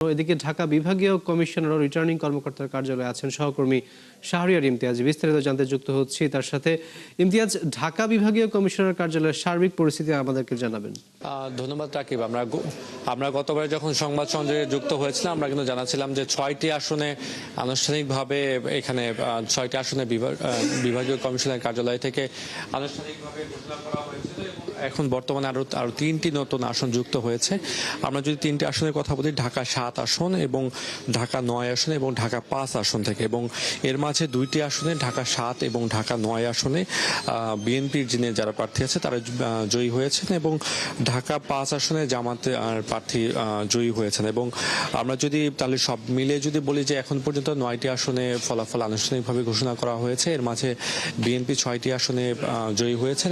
এদিকে ঢাকা বিভাগীয় কমিশনার ও রিটার্নিং কর্মকর্তার কার্যালয়ে আছেন সহকর্মী শাহরিয়ার ইমতিয়াজ। বিস্তারিত জানতে যুক্ত হচ্ছি তার সাথে। ইমতিয়াজ, ঢাকা বিভাগীয় কমিশনার কার্যালয়ের সার্বিক পরিস্থিতি আমাদেরকে জানাবেন। ধন্যবাদ রাকিব। আমরা গতবার যখন সংবাদ সংযোগে যুক্ত হয়েছিলাম আমরা কিন্তু জানাছিলাম যে 6টি আসনে আনুষ্ঠানিকভাবে এখানে 6টি আসনে বিভাগীয় কমিশনার কার্যালয় থেকে আনুষ্ঠানিকভাবে ঘোষণা করা হয়েছিল। এখন বর্তমানে আরো 3টি নতুন আসন যুক্ত হয়েছে। আমরা যদি 3টি আসনের কথা বলি, ঢাকা 7 আসন এবং ঢাকা 9 আসনে এবং ঢাকা 5 আসন থেকে, এবং এর মাঝে 2টি আসনে ঢাকা 7 এবং ঢাকা 9 আসনে বিএনপির যারা প্রার্থী আছে তারা জয়ী হয়েছেন এবং ঢাকা 5 আসনে জামাতের প্রার্থী জয়ী হয়েছেন। এবং আমরা যদি তাহলে সব মিলে যদি বলি যে এখন পর্যন্ত 9টি আসনে ফলাফল আনুষ্ঠানিকভাবে ঘোষণা করা হয়েছে। এর মাঝে বিএনপি 6টি আসনে জয়ী হয়েছেন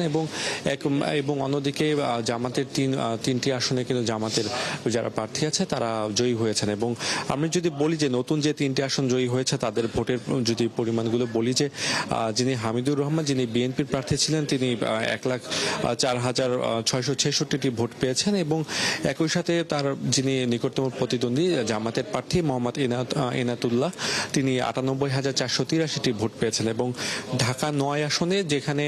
এবং অন্যদিকে জামাতের 3টি আসনে কিন্তু জামাতের যারা প্রার্থী আছে তারা জয়ী হয়েছেন। এবং আমি যদি বলি যে নতুন যে 3টি আসন জয়ী হয়েছে তাদের ভোটের যদি পরিমাণগুলো বলি, যে যিনি হামিদুর রহমান, যিনি বিএনপির প্রার্থী ছিলেন, তিনি 1,04,666টি ভোট পেয়েছেন এবং একই সাথে তার যিনি নিকটতম প্রতিদ্বন্দ্বী জামাতের প্রার্থী মোহাম্মদ এনাতুল্লাহ, তিনি 98,483টি ভোট পেয়েছেন। এবং ঢাকা 9 আসনে যেখানে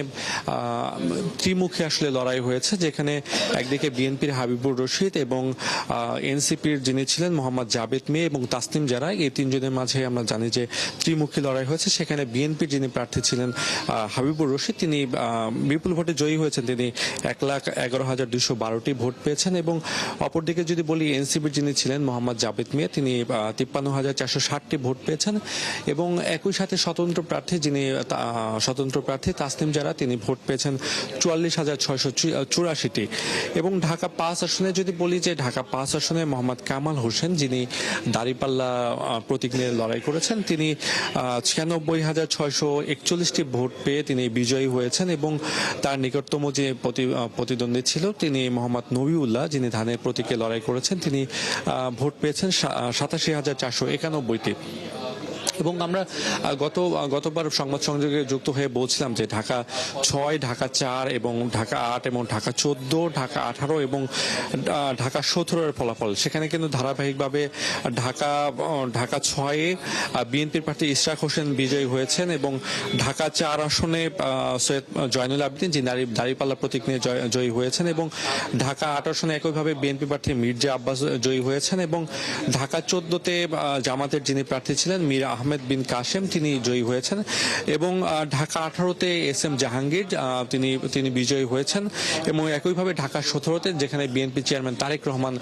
ত্রিমুখী আসলে লড়াই হয়েছে, যেখানে একদিকে বিএনপির হাবিবুর রশিদ এবং এনসিপির যিনি ছিলেন মোহাম্মদ জাবেদ মিয়া এবং তাসনিম জারা, এই 3 জনের মাঝে আমরা জানি যে ত্রিমুখী লড়াই হয়েছে। সেখানে বিএনপির যিনি প্রার্থী ছিলেন হাবিবুর রশিদ, তিনি বিপুল ভোটে জয়ী হয়েছেন। তিনি 1,11,212টি ভোট পেয়েছেন। এবং অপরদিকে যদি বলি এনসিপির যিনি ছিলেন মোহাম্মদ জাবেদ মিয়া, তিনি 53,460টি ভোট পেয়েছেন। এবং একই সাথে স্বতন্ত্র প্রার্থী তাসনিম জারা, তিনি ভোট পেয়েছেন 44,684টি। এবং ঢাকা 5 আসনে যদি বলি যে ঢাকা 5 আসনে মোহাম্মদ কামাল হোসেন, যিনি দাঁড়িপাল্লা প্রতীক নিয়ে লড়াই করেছেন, তিনি 96,641টি ভোট পেয়ে তিনি বিজয়ী হয়েছেন। এবং তার নিকটতম যে প্রতিদ্বন্দ্বী ছিল তিনি মোহাম্মদ নবীউল্লাহ, যিনি ধানের প্রতীকে লড়াই করেছেন, তিনি ভোট পেয়েছেন 87,491টি। এবং আমরা গতবার সংবাদ সংযোগে যুক্ত হয়ে বলছিলাম যে ঢাকা 6, ঢাকা 4 এবং ঢাকা 8 এবং ঢাকা 14, ঢাকা 18 এবং ঢাকা 17-এর ফলাফল, সেখানে কিন্তু ধারাবাহিকভাবে ঢাকা 6-এ বিএনপির প্রার্থী ইশরাক হোসেন বিজয়ী হয়েছেন এবং ঢাকা 4 আসনে সৈয়দ জয়নুল আবেদিন, যিনি দাঁড়িপাল্লা প্রতীক নিয়ে জয়ী হয়েছেন, এবং ঢাকা 8 আসনে একইভাবে বিএনপি প্রার্থী মির্জা আব্বাস জয়ী হয়েছেন। এবং ঢাকা 14-তে জামাতের যিনি প্রার্থী ছিলেন মীর আহমেদ বিন কাশেম, তিনি জয়ী হয়েছেন। এবং ঢাকা 18-তে এস.এম. জাহাঙ্গীর, তিনি বিজয়ী হয়েছেন। এবং একইভাবে ঢাকা 17-তে যেখানে বিএনপি চেয়ারম্যান তারেক রহমান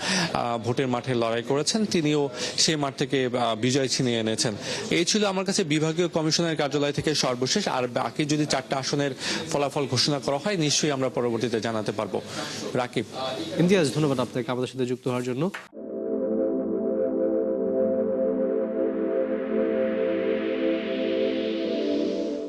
ভোটের মাঠে লড়াই করেছেন, তিনিও সেই মাঠ থেকে বিজয় ছিনিয়ে এনেছেন। এই ছিল আমার কাছে বিভাগীয় কমিশনের কার্যালয় থেকে সর্বশেষ। আর বাকি যদি 4টা আসনের ফলাফল ঘোষণা করা হয় নিশ্চয়ই আমরা পরবর্তীতে জানাতে পারবো। রাকিব। ইমতিয়াজ, ধন্যবাদ আপনাকে আমাদের সাথে যুক্ত হওয়ার জন্য।